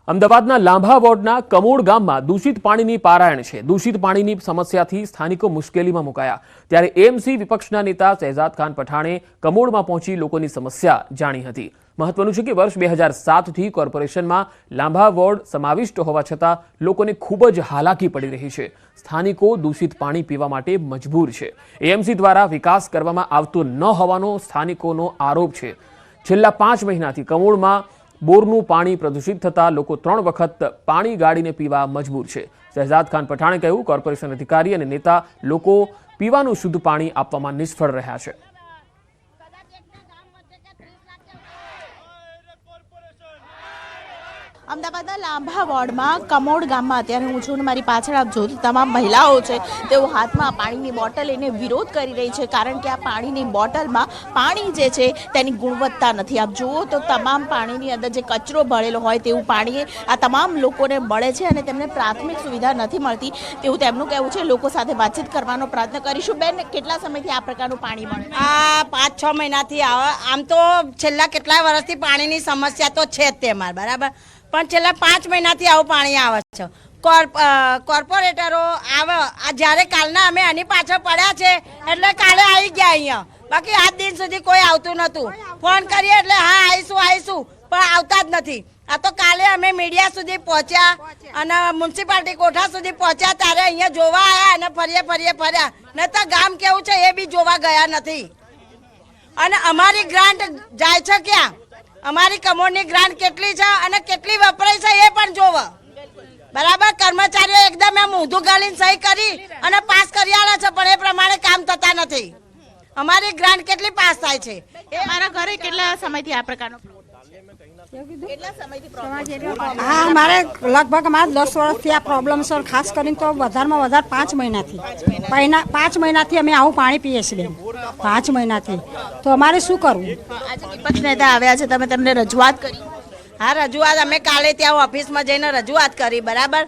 અમદાવાદના લાંભા વોર્ડના કમોડ ગામમાં દૂષિત પાણીની પારાયણ છે। દૂષિત પાણીની સમસ્યાથી સ્થાનિકો મુશ્કેલીમાં મુકાયા। ત્યારે એએમસી વિપક્ષના નેતા શહેજાદ ખાન પઠાણે કમોડમાં પહોંચી લોકોની સમસ્યા જાણી હતી। મહત્વનું છે કે વર્ષ 2007થી કોર્પોરેશનમાં લાંભા વોર્ડ સમાવિષ્ટ હોવા છતાં લોકોને ખૂબ જ હાલાકી પડી રહી છે। સ્થાનિકો દૂષિત પાણી પીવા માટે મજબૂર છે। એએમસી દ્વારા વિકાસ કરવામાં આવતો ન હોવાનો સ્થાનિકોનો આરોપ છે। છેલ્લા 5 મહિનાથી કમોડમાં બોરનું પાણી પ્રદૂષિત થતા લોકો 3 વખત પાણી ગાળીને પીવા મજબૂર છે। શહેજાદ ખાન પઠાણે કહ્યું, કોર્પોરેશન અધિકારી અને નેતા લોકો પીવાનું શુદ્ધ પાણી આપવામાં નિષ્ફળ રહ્યા છે। અમદાવાદના લાંભા વોર્ડમાં કમોડ ગામમાં અત્યારે હું છું, મારી પાછળ આપ જો તમામ મહિલાઓ છે તેઓ હાથમાં પાણીની બોટલ લઈને વિરોધ કરી રહી છે, કારણ કે આ પાણીની બોટલમાં પાણી જે છે તેની ગુણવત્તા નથી। આપ જુઓ તો તમામ પાણીની અંદર જે કચરો ભળેલો હોય તેવું પાણી આ તમામ લોકોને મળે છે અને તેમને પ્રાથમિક સુવિધા નથી મળતી તેવું તેમનું કહેવું છે। લોકો સાથે વાતચીત કરવાનો પ્રયત્ન કરીશું। બેન, કેટલા સમયથી આ પ્રકારનું પાણી મળે? આ 5-6 મહિનાથી આવે। આમ તો છેલ્લા કેટલા વર્ષથી પાણીની સમસ્યા તો છે જ તેમાં, બરાબર, પણ છેલ્લા 5 મહિનાથી આવું પાણી આવે છે। કોર્પોરેટરો આવે, જ્યારે કાલના અમે આની પાછળ પડ્યા છે એટલે કાલે આવી ગયા અહીંયા, બાકી આજ દિન સુધી કોઈ આવતું નહોતું। ફોન કરીએ એટલે હા આવીશું પણ આવતા જ નથી। આ તો કાલે અમે મીડિયા સુધી પહોંચ્યા અને મ્યુનિસિપાલિટી કોઠા સુધી પહોંચ્યા ત્યારે અહીંયા જોવા આવ્યા અને ફર્યા ને તો ગામ કેવું છે એ બી જોવા ગયા નથી। અને અમારી ગ્રાન્ટ જાય છે ક્યાં? અમારી કમોડની ગ્રાન્ટ કેટલી છે અને કેટલી વપરાય છે એ પણ જોવો, બરાબર। કર્મચારીઓ એકદમ એમ ઊંધું ગાળીને સહી કરી અને પાસ કરી આલે છે, પણ એ પ્રમાણે કામ થતા નથી। અમારી ગ્રાન્ટ કેટલી પાસ થાય છે? મારા ઘરે કેટલા સમયથી આ પ્રકારનો હા, અમારે લગભગ અમારે 10 વર્ષથી આ પ્રોબ્લેમ છે। ખાસ કરીને તો વધારેમાં વધારે 5 મહિનાથી 5 મહિનાથી અમે આવું પાણી પીએ છીએ। 5 મહિનાથી તો અમારે શું કરવું? આજે વિપક્ષ નેતા આવ્યા છે, તમે તેમને રજૂઆત કરી? હા, રજૂઆત અમે કાલે ત્યાં ઓફિસમાં જઈને રજૂઆત કરી, બરાબર।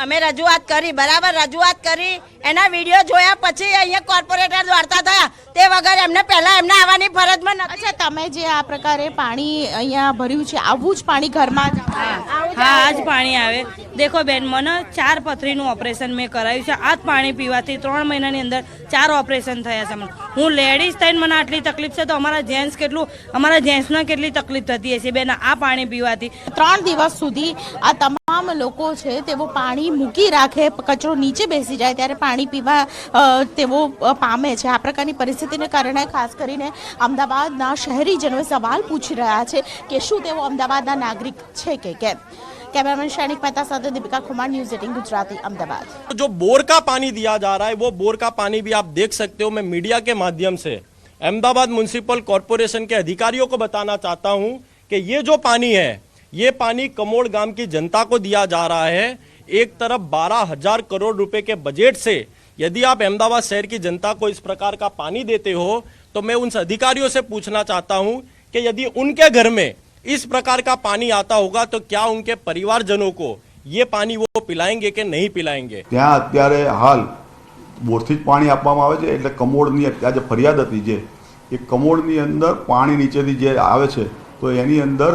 અમે રજૂઆત કરી, બરાબર, રજૂઆત કરી એના વિડીયો જોયા પછી અહીંયા કોર્પોરેટર દ્વારતા થયા તે વગર એમને પહેલા એમને આવવાની ફરજમાં નથી। અચ્છા, તમે જે આ પ્રકારે પાણી અહીંયા ભર્યું છે, આવું જ પાણી ઘરમાં હા, આ જ પાણી આવે। દેખો બેન, મને 4 પથરીનું ઓપરેશન મેં કરાવ્યું છે। આ જ પાણી પીવાથી 3 મહિનાની અંદર 4 ઓપરેશન થયા છે। હું લેડીઝ થઈને મને આટલી તકલીફ છે તો અમારા જેન્ટ્સને કેટલી તકલીફ થતી હશે બેન આ પાણી પીવાથી? 3 દિવસ સુધી આ તમામ લોકો છે તેઓ પાણી મૂકી રાખે, કચરો નીચે બેસી જાય ત્યારે પાણી પીવા તેઓ પામે છે। આ પ્રકારની પરિસ્થિતિને કારણે ખાસ કરીને અમદાવાદના શહેરીજનો સવાલ પૂછી રહ્યા છે કે શું તેઓ અમદાવાદના નાગરિક છે કે કેમ। कैमरामैन शैनिक मेहता साथ दीपिका कुमार, न्यूज़ 18 गुजराती, अहमदाबाद। जो बोर का पानी दिया जा रहा है वो बोर का पानी भी आप देख सकते हो। मैं मीडिया के माध्यम से अहमदाबाद म्युनिसिपल कॉर्पोरेशन के अधिकारियों को बताना चाहता हूं कि ये जो पानी है ये पानी कमोड गांव की जनता को दिया जा रहा है। एक तरफ 12,000 करोड़ रुपए के बजट से यदि आप अहमदाबाद शहर की जनता को इस प्रकार का पानी देते हो तो मैं उन अधिकारियों से पूछना चाहता हूं कि यदि उनके घर में इस प्रकार का पानी आता होगा तो क्या उनके परिवारजनों को ये पानी वो पिलाएंगे कि नहीं पिलाएंगे? ત્યાં અત્યારે હાલ બોરથી જ પાણી આપવામાં આવે છે, એટલે કમોડની આજે ફરિયાદ હતી જે એ કમોડની અંદર પાણી નીચેથી જે આવે છે તો એની અંદર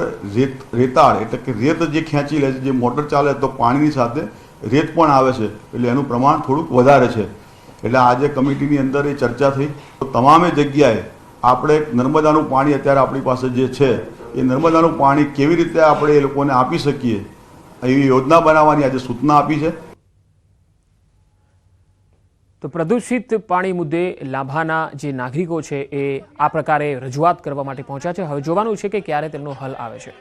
રેતાળ એટલે કે રેત જે ખેંચી લે છે, જે મોટર ચાલે તો પાણીની સાથે રેત પણ આવે છે, એટલે એનું પ્રમાણ થોડુંક વધારે છે। એટલે આજે કમિટીની અંદર એ ચર્ચા થઈ તો તમામે જગ્યાએ આપણે નર્મદાનું પાણી અત્યારે આપણી પાસે જે છે એ નર્મદાનું પાણી કેવી રીતે આપણે એ લોકોને આપી શકીએ એવી યોજના બનાવવાની આજે સૂચના આપી છે। તો પ્રદૂષિત પાણી મુદ્દે લાંભાના જે નાગરિકો છે એ આ પ્રકારે રજૂઆત કરવા માટે પહોંચ્યા છે। હવે જોવાનું છે કે ક્યારે તેમનો હલ આવે છે।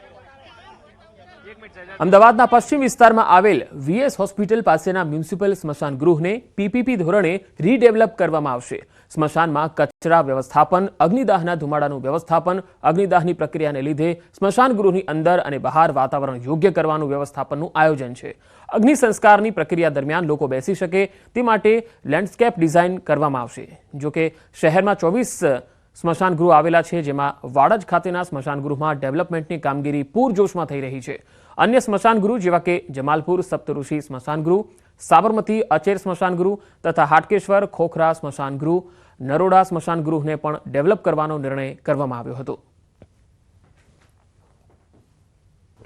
અમદાવાદના પશ્ચિમ વિસ્તારમાં આવેલ વીએસ હોસ્પિટલ પાસેના મ્યુનિસિપલ સ્મશાન ગૃહને પીપીપી ધોરણે રીડેવલપ કરવામાં આવશે। સ્મશાનમાં કચરા વ્યવસ્થાપન, અગ્નિદાહના ધુમાડાનું વ્યવસ્થાપન, અગ્નિદાહની પ્રક્રિયાને લીધે સ્મશાન ગૃહની અંદર અને બહાર વાતાવરણ યોગ્ય કરવાનું વ્યવસ્થાપનનું આયોજન છે। અગ્નિ સંસ્કારની પ્રક્રિયા દરમિયાન લોકો બેસી શકે તે માટે લેન્ડસ્કેપ ડિઝાઇન કરવામાં આવશે। જોકે શહેરમાં 24 સ્મશાન ગૃહ આવેલા છે, જેમાં વાડજ ખાતેના સ્મશાન ગૃહમાં ડેવલપમેન્ટની કામગીરી પૂરજોશમાં થઈ રહી છે। અન્ય સ્મશાન ગૃહ જેવા કે જમાલપુર સપ્તઋષિ સ્મશાન ગૃહ, સાબરમતી અચેર સ્મશાન ગૃહ તથા હાટકેશ્વર ખોખરા સ્મશાન ગૃહ, નરોડા સ્મશાન ગૃહને પણ ડેવલપ કરવાનો નિર્ણય કરવામાં આવ્યો હતો।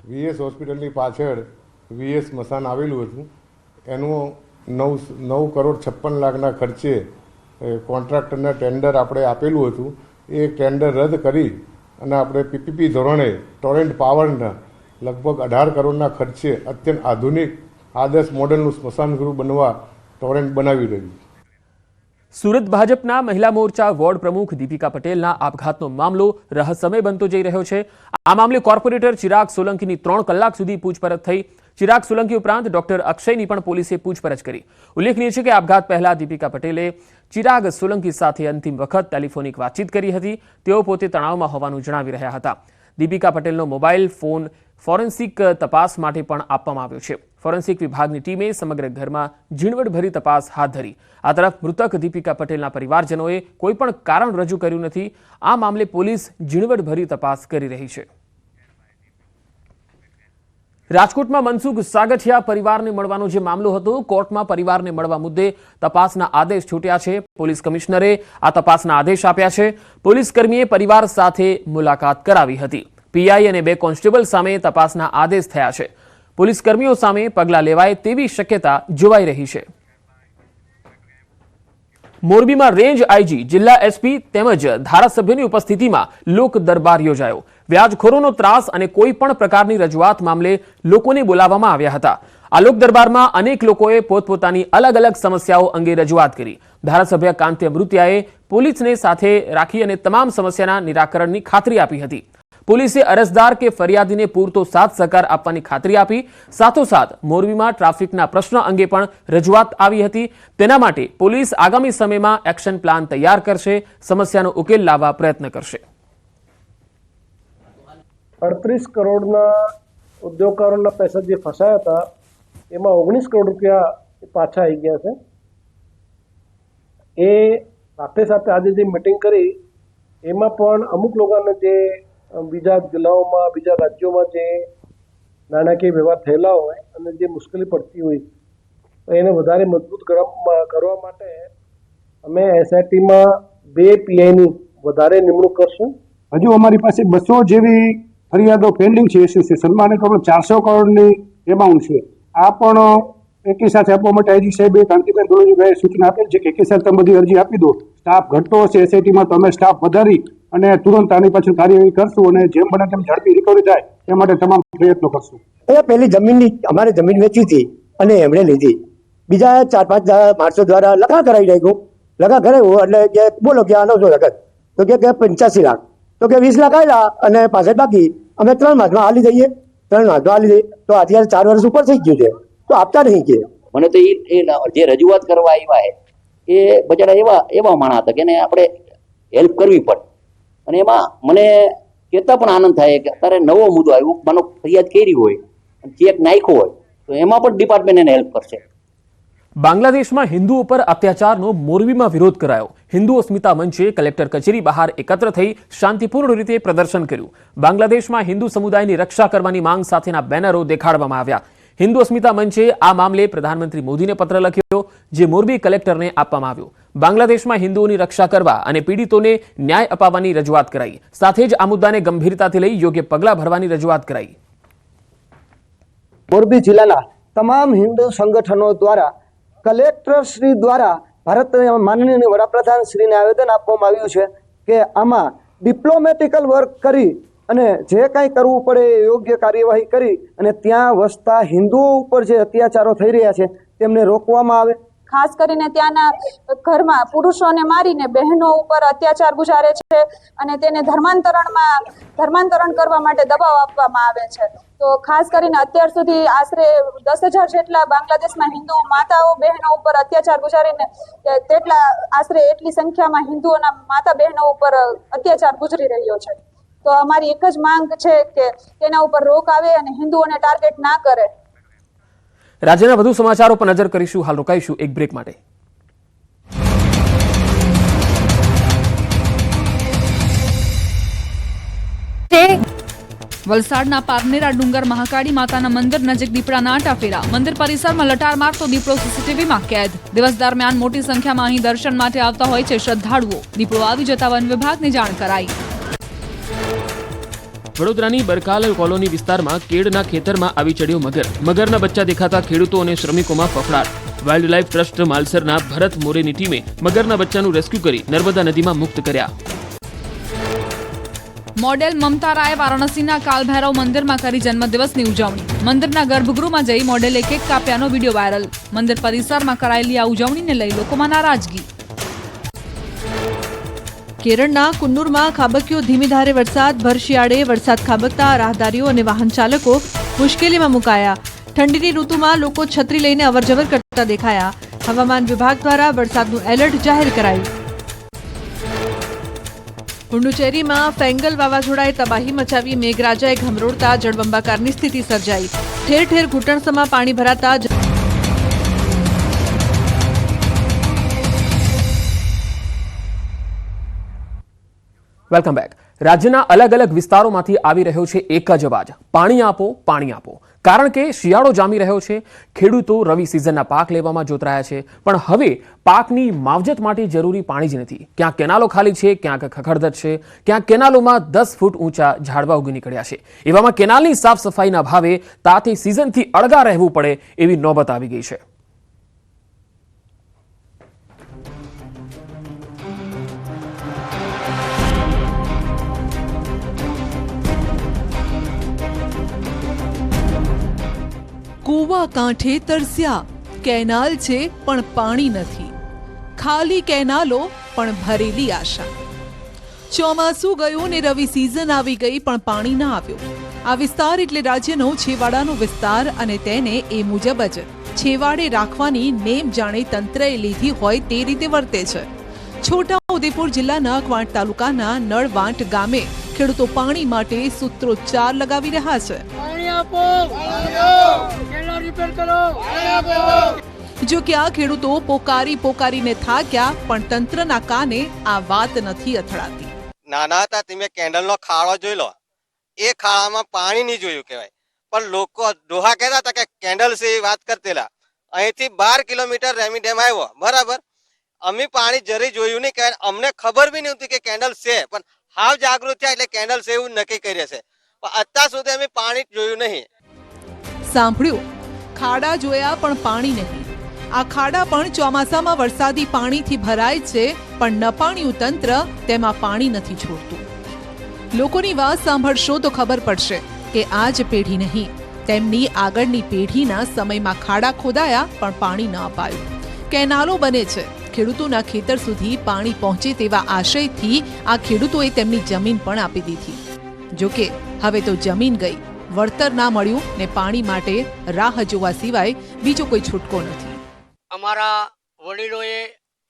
વીએસ હોસ્પિટલની પાછળ વીએસ સ્મશાન આવેલું હતું. એનું 9,56,56,00,000ના ખર્ચે કોન્ટ્રાક્ટરને ટેન્ડર આપણે આપેલું હતું. એ ટેન્ડર રદ કરી અને આપણે પીપીપી ધોરણે ટોરેન્ટ પાવરના લગભગ 18 કરોડના ખર્ચે અત્યંત આધુનિક આદર્શ મોડેલનું સ્મશાન ગૃહ બનવા ટોરેન્ટ બનાવી રહ્યું છે. સુરત ભાજપના મહિલા મોરચા વોર્ડ પ્રમુખ દીપિકા પટેલના આપઘાતનો મામલો રહસ્યમય બનતો જઈ રહ્યો છે. આ મામલે કોર્પોરેટર ચિરાગ સોલંકીની 3 કલાક સુધી પૂછપરછ થઈ. ચિરાગ સોલંકી ઉપરાંત ડોક્ટર અક્ષયની પણ પોલીસે પૂછપરછ કરી. ઉલ્લેખનીય છે કે આપઘાત પહેલા દીપિકા પટેલે ચિરાગ સોલંકી સાથે અંતિમ વખત ટેલિફોનિક વાતચીત કરી હતી. તેઓ પોતે તણાવમાં હોવાનું જણાવી રહ્યા હતા. દીપિકા પટેલનો મોબાઈલ ફોન ફોરેન્સિક તપાસ માટે પણ આપવામાં આવ્યો છે. ફોરેન્સિક વિભાગની ટીમે સમગ્ર ઘરમાં ઝીણવટભરી તપાસ હાથ ધરી. આ તરફ મૃતક દીપિકા પટેલના પરિવારજનોએ કોઈ પણ કારણ રજૂ કર્યું નથી. આ મામલે પોલીસ ઝીણવટભરી તપાસ કરી રહી છે. રાજકોટમાં મનસુખ સાગઠિયા પરિવારને મળવાનો જે મામલો હતો, કોર્ટમાં પરિવારને મળવા મુદ્દે તપાસના આદેશ છૂટ્યા છે. પોલીસ કમિશનરે આ તપાસના આદેશ આપ્યા છે. પોલીસ કર્મીએ પરિવાર સાથે મુલાકાત કરાવી હતી. પીઆઈ અને 2 કોન્સ્ટેબલ સામે તપાસના આદેશ થયા છે. પોલીસ કર્મીઓ સામે પગલાં લેવાય તેવી શક્યતા જોવાઈ રહી છે. મોરબીમાં રેન્જ આઈજી, જિલ્લા એસપી તેમજ ધારાસભ્યની ઉપસ્થિતિમાં લોક દરબાર યોજાયો. વ્યાજખોરોનો ત્રાસ અને કોઈ પણ પ્રકારની રજૂઆત મામલે લોકોને બોલાવવામાં આવ્યા હતા. આ લોક દરબારમાં અનેક લોકોએ પોતપોતાની અલગ અલગ સમસ્યાઓ અંગે રજૂઆત કરી. ધારાસભ્ય કાંતિ અમૃતિયાએ પોલીસને સાથે રાખી અને તમામ સમસ્યાના નિરાકરણની ખાતરી આપી હતી. પોલીસે અરજદાર કે ફરિયાદીને પૂરતો સાથ સહકાર આપવાની ખાતરી આપી. સાથોસાથ મોરબીમાં ટ્રાફિકના પ્રશ્ન અંગે પણ રજૂઆત આવી હતી. તેના માટે પોલીસ આગામી સમયમાં એક્શન પ્લાન તૈયાર કરશે, સમસ્યાનો ઉકેલ લાવવા પ્રયત્ન કરશે. 38 કરોડના ઉદ્યોગકારોના પૈસા જે ફસાયા હતા એમાં 19 કરોડ રૂપિયા પાછા આવી ગયા છે. એ સાથે સાથે આજે જે મિટિંગ કરી એમાં પણ અમુક લોકોને જે બીજા જિલ્લાઓમાં, બીજા રાજ્યોમાં જે નાણાકીય વ્યવહાર થયેલા હોય અને જે મુશ્કેલી પડતી હોય તો એને વધારે મજબૂત કરવા માટે અમે એસઆઈટીમાં 2 પીઆઈની વધારે નિમણૂક કરશું. હજુ અમારી પાસે 200 જેવી ફરિયાદો પેન્ડિંગ છે એસોસિએશનમાં અને ટોટલ 400 કરોડની એમાઉન્ટ છે. આ પણ એકી સાથે આપવા માટે આઈજી સાહેબે કાંતિબેન ધોળજીભાઈએ સૂચના આપેલ છે કે એકી સાથે તમે બધી અરજી આપી દો. સ્ટાફ ઘટતો હશે એસઆઈટીમાં તો અમે સ્ટાફ વધારી અને તુરંત આની પાછળ કાર્યવાહી કરશું અને જેમ બને તેમ ઝડપી રિકવરી થાય એ માટે તમામ પ્રયત્નો કરશું. એ પહેલી જમીનની અમારે જમીન વેચી હતી અને એમણે લીધી. બીજા 4-5 માણસો દ્વારા લખા કરાવી નાખ્યું. લખા કરાવ્યું એટલે કે બોલો કે આનો શું લખત તો કે 85 લાખ તો કે 20 લાખ આવ્યા અને પાછળ બાકી અમે 3 માસમાં હાલી દઈએ. 3 માસમાં હાલી દઈએ તો અત્યારે 4 વર્ષ ઉપર થઈ ગયું છે તો આપતા નહીં કે મને તો એ જે રજૂઆત કરવા આવ્યા એ બચારા એવા માણસ હતા કે આપણે હેલ્પ કરવી પડે. અને એમાં મને કહેતા પણ આનંદ થાય કે અત્યારે નવો મુદ્દો આવ્યો, માનો ફરિયાદ કરી હોય ચેક નાખ્યો હોય તો એમાં પણ ડિપાર્ટમેન્ટ એને હેલ્પ કરશે. બાંગ્લાદેશમાં હિન્દુઓ પર અત્યાચારનો મોરબીમાં વિરોધ કરાયો. હિન્દુ અસ્મિતા મંચે કલેક્ટર કચેરી બહાર એકત્ર થઈ શાંતિપૂર્ણ રીતે પ્રદર્શન કર્યું. બાંગ્લાદેશમાં હિન્દુ સમુદાયની રક્ષા કરવાની માંગ સાથેના બેનરો દેખાડવામાં આવ્યા. હિન્દુ અસ્મિતા મંચે આ મામલે પ્રધાનમંત્રી મોદીને પત્ર લખ્યો, જે મોરબી કલેક્ટરને આપવામાં આવ્યો. બાંગ્લાદેશમાં હિન્દુઓની રક્ષા કરવા અને પીડિતોને ન્યાય અપાવવાની રજૂઆત કરાઈ. સાથે જ આ મુદ્દાને ગંભીરતાથી લઈ યોગ્ય પગલાં ભરવાની રજૂઆત કરાઈ. મોરબી જિલ્લાના તમામ હિન્દુ સંગઠનો દ્વારા કલેક્ટર શ્રી દ્વારા ભારતના માનનીય વડાપ્રધાન શ્રીને આવેદન આપવામાં આવ્યું છે કે આમાં ડિપ્લોમેટિકલ વર્ક કરી અને જે કાંઈ કરવું પડે એ યોગ્ય કાર્યવાહી કરી અને ત્યાં વસતા હિન્દુઓ ઉપર જે અત્યાચારો થઈ રહ્યા છે તેમને રોકવામાં આવે. ખાસ કરીને ત્યાંના ઘરમાં પુરુષોને મારીને બહેનો ઉપર અત્યાચાર ગુજારે છે અને તેને ધર્માંતરણ કરવા માટે દબાવ આપવામાં આવે છે. તો ખાસ કરીને અત્યાર સુધી આશરે 10,000 જેટલા બાંગ્લાદેશમાં હિન્દુ માતાઓ બહેનો ઉપર અત્યાચાર ગુજારીને તેટલા આશરે એટલી સંખ્યામાં હિન્દુઓના માતા બહેનો ઉપર અત્યાચાર ગુજરી રહ્યો છે. તો અમારી એક જ માંગ છે કે તેના ઉપર રોક આવે અને હિન્દુઓને ટાર્ગેટ ના કરે. રાજ્યના વધુ સમાચારો પર નજર કરીશું. હાલ રોકાઈશું એક બ્રેક માટે. વલસાડના પારનેરા ડુંગર મહાકાળી માતાના મંદિર નજીક દીપડાના આંટા ફેરા. મંદિર પરિસરમાં લટાર મારતો દીપડો સીસીટીવીમાં કેદ. દિવસ દરમિયાન મોટી સંખ્યામાં અહીં દર્શન માટે આવતા હોય છે શ્રદ્ધાળુઓ. દીપડો આવી જતા વન વિભાગને જાણ કરાઈ. વડોદરાની બરકાલ કોલોની વિસ્તારમાં કેળના ખેતરમાં આવી ચડ્યો મગર. મગરના બચ્ચા દેખાતા ખેડૂતો અને શ્રમિકોમાં ફફડાટ. વાઇલ્ડ લાઇફ ટ્રસ્ટ માલસરના ભરત મોરેની ટીમે મગરના બચ્ચાનું રેસ્ક્યુ કરી નર્મદા નદીમાં મુક્ત કર્યા. મોડેલ મમતા રાય વારાણસીના કાલભૈરવ મંદિરમાં કરી જન્મદિવસની ઉજવણી. મંદિરના ગર્ભગૃહમાં જઈ મોડેલે કેક કાપ્યાનો વિડીયો વાયરલ. મંદિર પરિસરમાં કરાયેલી આ ઉજવણીને લઈ લોકોમાં નારાજગી. કેરળના કુન્નુરમાં ખાબક્યો ધીમી ધારે વરસાદ. ભર શિયાળે વરસાદ ખાબકતા રાહદારીઓ અને વાહન ચાલકો મુશ્કેલીમાં મુકાયા. ઠંડીની ઋતુમાં લોકો છત્રી લઈને અવરજવર કરતા દેખાયા. હવામાન વિભાગ દ્વારા વરસાદનું એલર્ટ જાહેર કરાયું. પુડુચેરીમાં ફેંગલ વાવાઝોડાએ તબાહી મચાવી. મેઘરાજાએ ઘમરોડતા જળબંબાકારની સ્થિતિ સર્જાઈ. ઠેર ઠેર ઘૂંટણસમાં પાણી ભરાતા વેલકમ બેક. રાજ્યના અલગ અલગ વિસ્તારોમાંથી આવી રહ્યો છે એક જ અવાજ, પાણી આપો, પાણી આપો. કારણ કે શિયાળો જામી રહ્યો છે. ખેડૂતો રવિ સિઝનના પાક લેવામાં જોતરાયા છે, પણ હવે પાકની માવજત માટે જરૂરી પાણી જ નથી. ક્યાંક કેનાલો ખાલી છે, ક્યાંક ખખડધજ છે, ક્યાંક કેનાલોમાં 10 ફૂટ ઊંચા ઝાડવા ઉગી નીકળ્યા છે. એવામાં કેનાલની સાફ સફાઈના ભાવે તાતી સિઝનથી અળગા રહેવું પડે એવી નોબત આવી ગઈ છે. કૂવા કાંઠે તરસ્યા. કેનાલ છે પણ પાણી નથી. ખાલી કેનાલો પણ ભરેલી આશા. ચોમાસું ગયું ને રવિ સિઝન આવી ગઈ પણ પાણી ના આવ્યું. આ વિસ્તાર એટલે રાજ્યનો છેવાડાનો વિસ્તાર અને તેને એ મુજબ જ છેવાડે રાખવાની નેમ જાણે તંત્રએ લીધી હોય તે રીતે વર્તે છે. છોટાઉદેપુર જિલ્લાના ક્વાંટ તાલુકાના નળવાંટ ગામે ખેડૂતો પાણી માટે સૂત્રોચ્ચાર લગાવી રહ્યા છે. જો કે આ ખેડૂતો પોકારીને થાક્યા, પણ તંત્રના કાને આ વાત નથી અથડાતી. નાના હતા તમે કેન્ડલનો ખાડો જોઈ લો, એ ખાડામાં પાણી નહીં જોયું કહેવાય, પણ લોકો ડોહા કહેતા હતા કે કેન્ડલ છે એ વાત કરતેલા. અહીંથી 12 કિલોમીટર રેમી ડેમ આવ્યો, બરાબર. અમે પાણી જરી જોયું નહીં, કહેવાય અમને ખબર બી નહીં હતી કે કેન્ડલ છે, પણ હાવ જાગૃત થયા એટલે કેન્ડલ છે એવું નક્કી કરીએ છે, પણ અત્યાર સુધી અમે પાણી જોયું નહીં. સાંભળ્યું, ખાડા જોયા પણ પાણી નહીં. આ ખાડા પણ ચોમાસામાં વરસાદી પાણીથી ભરાય છે, પણ નપાણ્યું તંત્ર તેમાં પાણી નથી છોડતું. લોકોની વાત સાંભળશો તો ખબર પડશે કે આ જ પેઢી નહીં, તેમની આગળની પેઢીના સમયમાં ખાડા ખોદાયા પણ પાણી ન અપાયું. કેનાલો બને છે, ખેડૂતોના ખેતર સુધી પાણી પહોંચે તેવા આશયથી આ ખેડૂતોએ તેમની જમીન પણ આપી દીધી. જોકે હવે તો જમીન ગઈ, વળતર ના મળ્યું ને પાણી માટે રાહ જોવા સિવાય બીજો કોઈ છૂટકો નથી. અમારા વડીલોએ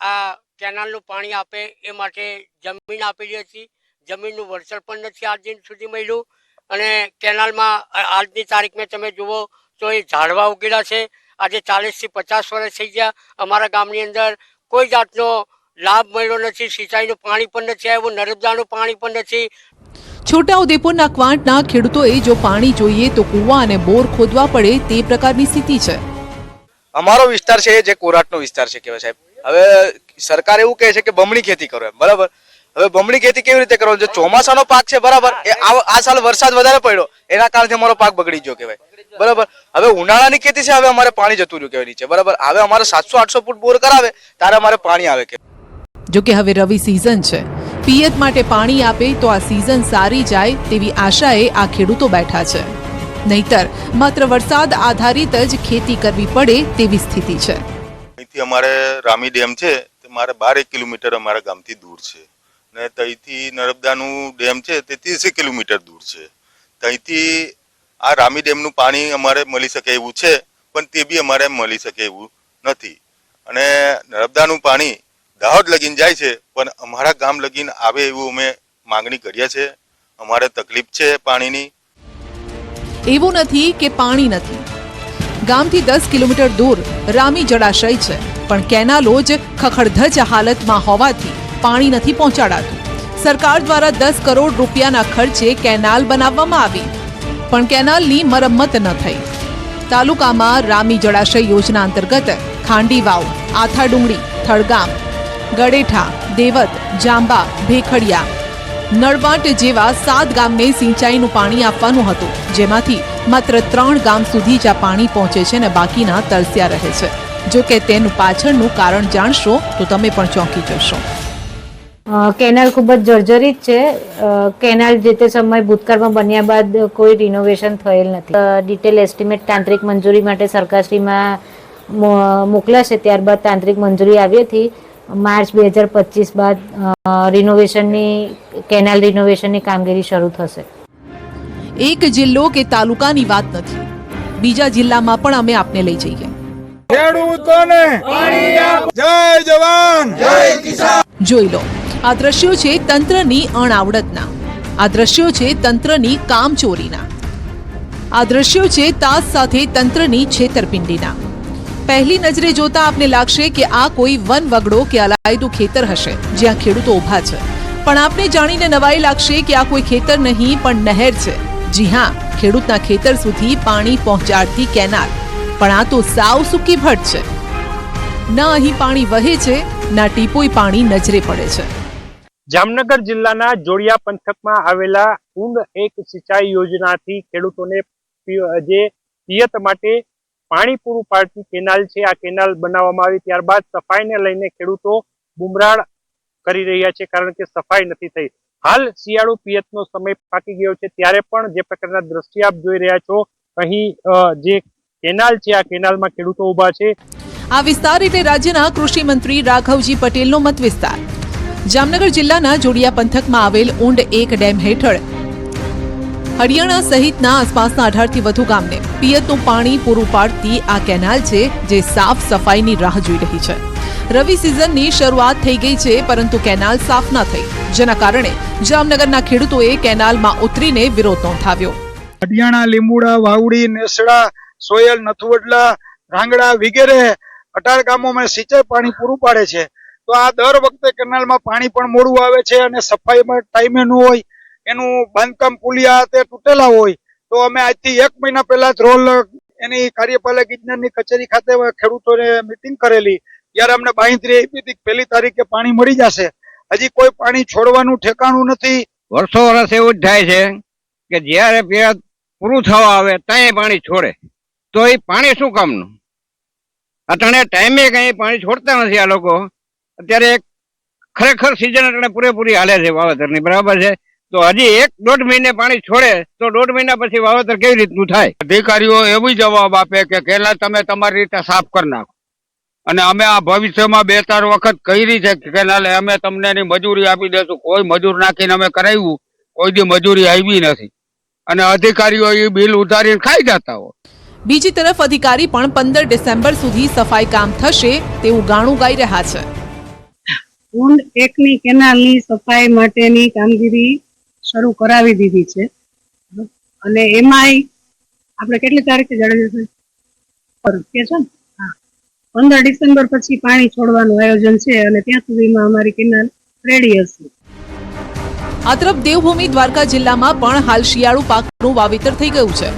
આ કેનાલનું પાણી આપે એ માટે જમીન આપેલી હતી. જમીનનું વળતર પણ નથી આજ દિન સુધી મળ્યું. અને કેનાલમાં આજની તારીખમાં તમે જુઓ તો એ ઝાડવા ઉગેલા છે. આજે 40 થી 50 વર્ષ થઈ ગયા. અમારા ગામની અંદર કોઈ જાતનો લાભ મળ્યો નથી. સિંચાઈનું પાણી પણ નથી આવ્યું, નર્મદાનું પાણી પણ નથી. છોટાઉદેપુરના ક્વાંટના ખેડૂતોએ જો પાણી જોઈએ તો કૂવા અને બોર ખોદવા પડે તે પ્રકારની સ્થિતિ છે. અમારો વિસ્તાર છે જે કોરાટનો વિસ્તાર છે કહેવાય સાહેબ. હવે સરકાર એવું કહે છે કે બમણી ખેતી કરો એમ, બરાબર. હવે બમણી ખેતી કેવી રીતે કરવાની? જે ચોમાસાનો પાક છે, બરાબર, એ આ સાલ વરસાદ વધારે પડ્યો એના કારણે અમારો પાક બગડી ગયો કહેવાય, બરાબર. હવે ઉનાળાની ખેતી છે, હવે અમારે પાણી જતું રહ્યું કહેવાય નીચે, બરાબર. હવે અમારે 700-800 ફૂટ બોર કરાવે ત્યારે અમારે પાણી આવે કે. જો કે હવે રવિ સિઝન છે, પિયત માટે પાણી આપે તો આ સિઝન સારી જાય તેવી આશાએ આ ખેડૂતો બેઠા છે. નહીતર માત્ર વરસાદ આધારિત જ ખેતી કરવી પડે તેવી સ્થિતિ છે. અહીંથી અમારે રામી ડેમ છે તે મારે 12 કિલોમીટર અમારા ગામથી દૂર છે, ને ત્યાંથી નર્મદાનું ડેમ છે તે 30 કિલોમીટર દૂર છે. ત્યાંથી આ રામી ડેમનું પાણી અમારે મળી શકે એવું છે, પણ તે બી અમારે મળી શકે એવું નથી. અને નર્મદાનું પાણી દાહોદ લગીને જાય છે, પણ અમારા ગામ લગીને આવે એવું અમે માંગણી કરીએ છીએ. અમારે તકલીફ છે પાણીની. એવું નથી કે પાણી નથી. ગામથી 10 કિલોમીટર દૂર રામી જળાશય છે, પણ કેનાલો જ ખખડધજ હાલતમાં હોવાથી પાણી નથી પહોંચાડાતું. સરકાર દ્વારા 10 કરોડ રૂપિયાના ખર્ચે કેનાલ બનાવવામાં આવી, પણ કેનાલની મરમ્મત ન થઈ. તાલુકામાં રામી જળાશય યોજના અંતર્ગત ખાંડીવાવ, આથાડુંગળી, થળગામ, ગડેઠા, દેવત, જાંબા, ભેખડિયા, નળવાટ જેવા 7 ગામને સિંચાઈનું પાણી આપવાનું હતું, જેમાંથી માત્ર 3 ગામ સુધી જ આ પાણી પહોંચે છે અને બાકીના તરસ્યા રહે છે. જો કે તેનું પાછળનું કારણ જાણશો તો તમે પણ ચોંકી જશો. કેનાલ ખૂબ જ જર્જરિત છે. કેનાલ જે તે સમય ભૂતકાળમાં બન્યા બાદ કોઈ રિનોવેશન થયેલ નથી. ડિટેલ એસ્ટિમેટ તાંત્રિક મંજૂરી માટે સરકારશ્રીમાં મોકલાશે, ત્યારબાદ તાંત્રિક મંજૂરી આવી હતી. માર્ચ 2025 બાદ કેનાલ રિનોવેશનની કામગીરી શરૂ થશે. એક જિલ્લો કે તાલુકાની વાત નથી, બીજા જિલ્લામાં પણ અમે આપને લઈ જઈએ. ખેડૂતોને પાણી આપો, જય જવાન જય કિસાન. જોઈ લો, આ દ્રશ્યો છે તંત્રની અણઆવડતના, આ દ્રશ્યો છે તંત્રની કામચોરીના, આ દ્રશ્યો છે તાસ સાથે તંત્રની છેતરપિંડીના. પહેલી નજરે જોતા આપને લાગશે કે આ કોઈ વન વગડો કે અલાયદું ખેતર હશે જ્યાં ખેડૂતો ઊભા છે, પણ આપને જાણીને નવાઈ લાગશે કે આ કોઈ ખેતર નહીં પણ નહેર છે. જી હા, ખેડૂતના ખેતર સુધી પાણી પહોંચાડતી કેનાલ, પણ આ તો સાવ સૂકી ભટ્ટ છે. ના અહીં પાણી વહે છે, ના ટીપોય પાણી નજરે પડે છે. જામનગર જિલ્લાના જોડિયા પંથકમાં આવેલા ઊંડ એક સિંચાઈ યોજનાથી ખેડૂતોને જે પિયત માટે પાણી પૂરું પાડતી કેનાલ છે, આ કેનાલ બનાવવામાં આવી ત્યારબાદ સફાઈને લઈને ખેડૂતો બુમરાળ કરી રહ્યા છે, કારણ કે સફાઈ નથી થઈ. હાલ શિયાળુ પિયતનો સમય પાકી ગયો છે, ત્યારે પણ જે પ્રકારના દ્રશ્ય આપ જોઈ રહ્યા છો, અહીં જે કેનાલ છે આ કેનાલમાં ખેડૂતો ઊભા છે. આ વિસ્તાર એટલે રાજ્યના કૃષિ મંત્રી રાઘવજી પટેલનો મત વિસ્તાર. જામનગર જિલ્લાના જોડિયા પંથકમાં આવેલ ઊંડ એક ડેમ હેઠળ હરિયાણા સહિતના આસપાસના 18 થી વધુ ગામને પિયતનું પાણી પૂરું પાડતી આ કેનાલ છે, જે સાફ સફાઈની રાહ જોઈ રહી છે. રવિ સિઝનની શરૂઆત થઈ ગઈ છે, પરંતુ કેનાલ સાફ ન થઈ, જેના કારણે જામનગરના ખેડૂતોએ કેનાલમાં ઉતરીને વિરોધ નોંધાવ્યો. હરિયાણા, લીંબુડા, વાવડી, નેસડા, સોયલ, નથવડલા, રાંગડા વગેરે 18 ગામોમાં સિંચાઈ પાણી પૂરું પાડે છે. તો આ દર વખતે કેનાલમાં પાણી પણ મોડું આવે છે અને સફાઈમાં ટાઈમે ન હોય, એનું બાંધકામ પુલિયા તે તૂટેલા હોય. તો અમે આજથી 1 મહિના પહેલા જ રોલ એની કાર્યપાલક ઇજનેરની કચેરી ખાતે ખેડૂતોને મિટિંગ કરેલી, ત્યારે અમને બાંહેધરી આપી હતી 1 તારીખે પાણી મળી જશે. હજી કોઈ પાણી છોડવાનું ઠેકાણું નથી. વર્ષો વર્ષ એવું જ થાય છે કે જ્યારે પિયત પૂરું થવા આવે ત્યાં પાણી છોડે, તો એ પાણી શું કામનું? અટાણે ટાઈમે કઈ પાણી છોડતા નથી આ લોકો. અત્યારે ખરેખર સિઝન અટાણે પૂરેપૂરી હાલે છે વાવેતરની, બરાબર છે. તો હજી 1-1.5 મહિને પાણી છોડે તો 1.5 મહિના પછી વાવેતર કેવી રીતનું થાય? અધિકારીઓ એવી જવાબ આપે કે કેનાલ તમે તમારી રીતે સાફ કરી નાખો, અને અમે આ ભવિષ્યમાં 2-4 વખત કરી છે કેનાલે અમે તમને એની મજૂરી આપી દેશું. કોઈ મજૂર નાખીને અમે કરાવ્યું, કોઈ દી મજૂરી આવી નથી, અને અધિકારીઓ એ બિલ ઉધારીને ખાઈ જતા હોય. બીજી તરફ અધિકારી પણ 15 ડિસેમ્બર સુધી સફાઈ કામ થશે તેવું ગાણું ગાઈ રહ્યા છે. ઊંડ એકની કેનાલની સફાઈ માટેની કામગીરી શરૂ કરાવી દીધી છે, અને એમાંય આપણે કેટલી તારીખે જણાવ્યું છે ને? 15 ડિસેમ્બર પછી પાણી છોડવાનું આયોજન છે, અને ત્યાં સુધીમાં અમારી કેનાલ રેડી હશે. આ તરફ દેવભૂમિ દ્વારકા જિલ્લામાં પણ હાલ શિયાળુ પાકનું વાવેતર થઈ ગયું છે.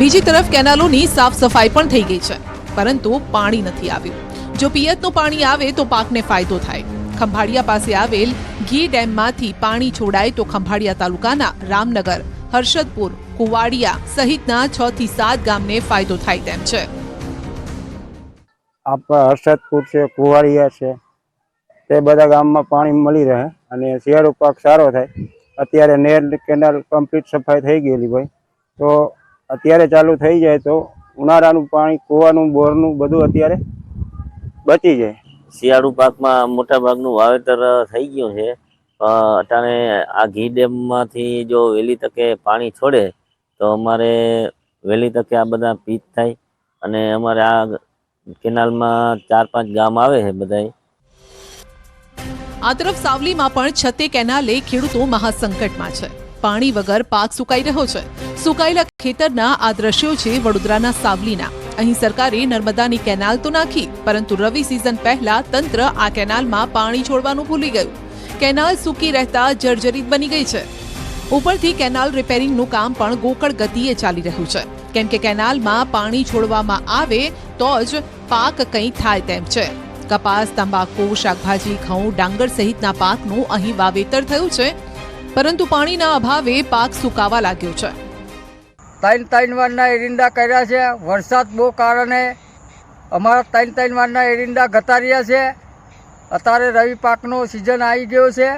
બીજી તરફ કેનાલોની સાફ સફાઈ પણ થઈ ગઈ છે, પરંતુ પાણી નથી આવ્યું. જો પિયતનું પાણી આવે તો પાકને ફાયદો થાય. ખંભાળિયા પાસે આવેલ ઘી ડેમમાંથી પાણી છોડાય તો ખંભાળિયા તાલુકાના રામનગર, હર્ષદપુર, કુવાડિયા સહિતના 6 થી 7 ગામને ફાયદો થાય તેમ છે. હર્ષદપુર છે, કુવાડિયા છે, તે બધા ગામમાં પાણી મળી રહે અને શિયાળુ પાક સારો થાય. અત્યારે નેર કેનાલ કમ્પ્લીટ સફાઈ થઈ ગયેલી ભાઈ, તો અત્યારે ચાલુ થઈ જાય તો ઉનાળાનું પાણી, કૂવાનું, બોરનું બધું અત્યારે બચી જાય. શિયાળુ પાકમાં મોટા ભાગનું વાવેતર થઈ ગયું છે. અટાણે આ ઘી ડેમમાંથી જો વહેલી તકે પાણી છોડે તો અમારે વહેલી તકે આ બધા પીક થાય, અને અમારે આ કેનાલમાં 4-5 ગામ આવે છે બધાય. આ તરફ સાવલીમાં પણ છતે કેનાલે ખેડૂતો મહાસંકટમાં છે. પાણી વગર પાક સુકાઈ રહ્યો છે. સુકાયેલા ખેતરના આ દ્રશ્યો છે વડોદરાના સાવલીના. અહીં સરકારે નર્મદાની કેનાલ તો નાખી, પરંતુ રવિ સિઝન પહેલા તંત્ર આ કેનાલમાં પાણી છોડવાનું ભૂલી ગયું. કેનાલ સૂકી રહેતા જર્જરિત બની ગઈ છે. ઉપરથી કેનાલ રિપેરિંગનું કામ પણ ગોકળ ગતિએ ચાલી રહ્યું છે, કેમ કે કેનાલમાં પાણી છોડવામાં આવે તો જ પાક કંઈ થાય તેમ છે. કપાસ, તંબાકુ, શાકભાજી, ઘઉં, ડાંગર સહિતના પાકનું અહીં વાવેતર થયું છે. પરંતુ પાણીના અભાવે પાક સુકાવા લાગ્યો છે. 3 વારના એરિંડા કર્યા છે. વરસાદ બહુ કારણે અમારા 3 વારના એરિંડા ઘટાડ્યા છે. અત્યારે રવિ પાકનો સિઝન આવી ગયો છે.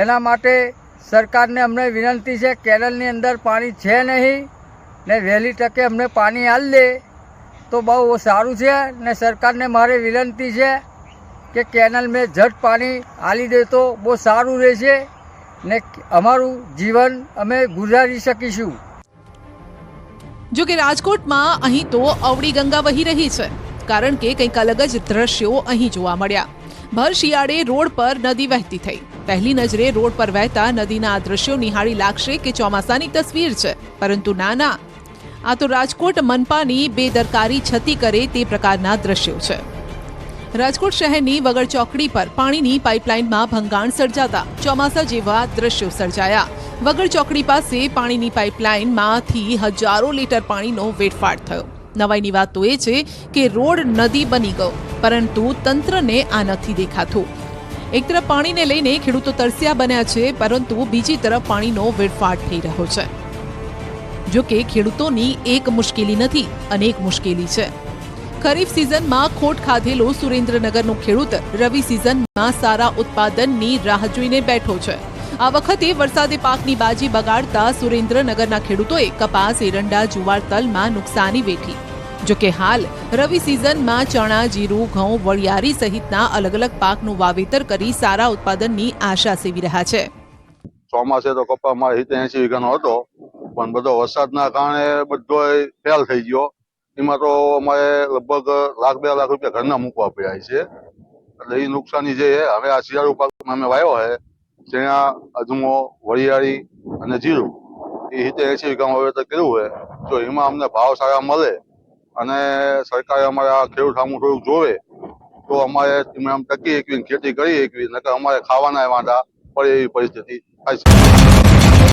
એના માટે સરકારને અમને વિનંતી છે, કેનલની અંદર પાણી છે નહીં ને વહેલી તકે અમને પાણી આલી દે તો બહુ સારું છે. ને સરકારને મારે વિનંતી છે કે કેનલ મેં ઝટ પાણી આલી દે તો બહુ સારું રહેશે ને અમારું જીવન અમે ગુજારી શકીશું. જો કે રાજકોટમાં અહીં તો અવળી ગંગા વહી રહી છે, કારણ કે કંઈક અલગ જ દ્રશ્યો અહીં જોવા મળ્યા. ભર શિયાળે રોડ પર નદી વહેતી થઈ. પહેલી નજરે રોડ પર વહેતા નદીના આ દ્રશ્યો નિહાળી લાગશે કે ચોમાસાની તસવીર છે, પરંતુ ના, આ તો રાજકોટ મનપાની બેદરકારી છતી કરે તે પ્રકારના દ્રશ્યો છે. રાજકોટ શહેરની વગર ચોકડી પર પાણીની પાઇપલાઇનમાં ભંગાણ સર્જાતા ચોમાસા જેવા દ્રશ્યો સર્જાયા. વગર ચોકડી પાસે પાણીની પાઇપલાઇનમાંથી હજારો લીટર પાણીનો વેડફાટ થયો. નવાઈની વાત તો એ છે કે રોડ નદી બની ગયો, પરંતુ તંત્રને આ નથી દેખાતું. એક તરફ પાણીને લઈને ખેડૂતો તરસ્યા બન્યા છે, પરંતુ બીજી તરફ પાણીનો વેડફાટ થઈ રહ્યો છે. જો કે ખેડૂતોની એક મુશ્કેલી નથી, અનેક મુશ્કેલી છે. ખરીફ સિઝનમાં ખોટ ખાધેલો સુરેન્દ્રનગરનો ખેડૂત રવિ સિઝનમાં સારા ઉત્પાદનની રાહ જોઈને બેઠો છે. આ વખતે વરસાદે પાકની બાજી બગાડતા સુરેન્દ્રનગરના ખેડૂતોએ કપાસ, એરંડા, જુવાર, તલમાં નુકસાની વેઠી. જો કે હાલ રવિ સિઝનમાં ચણા, જીરું, ઘઉં, વરિયાળી સહિતના અલગ અલગ પાકનું વાવેતર કરી સારા ઉત્પાદનની આશા સેવી રહ્યા છે. ચોમાસે તો કપાસમાં 80 વીઘાનો હતો, પણ બધો વરસાદના કારણે બધો ફેલ થઈ ગયો. એમાં તો અમારે લગભગ ₹1,00,000-2 લાખ રૂપિયા ઘરના મૂકવા પડ્યા છે. એટલે એ નુકસાની જે હવે આ શિયાળુ પાકમાં અમે વાવ્યો છે, ત્યાં અજમો, વરિયાળી અને જીરું એ 80 વીઘામાં વાવેતર કર્યું છે. જો એમાં અમને ભાવ સારા મળે અને સરકારે અમારા ખેડૂત સામું થોડુંક જોવે તો અમારે ટકી એકવી ખેતી કરી એકવી, નકર અમારે ખાવાના વાંધા પડે એવી પરિસ્થિતિ થાય છે.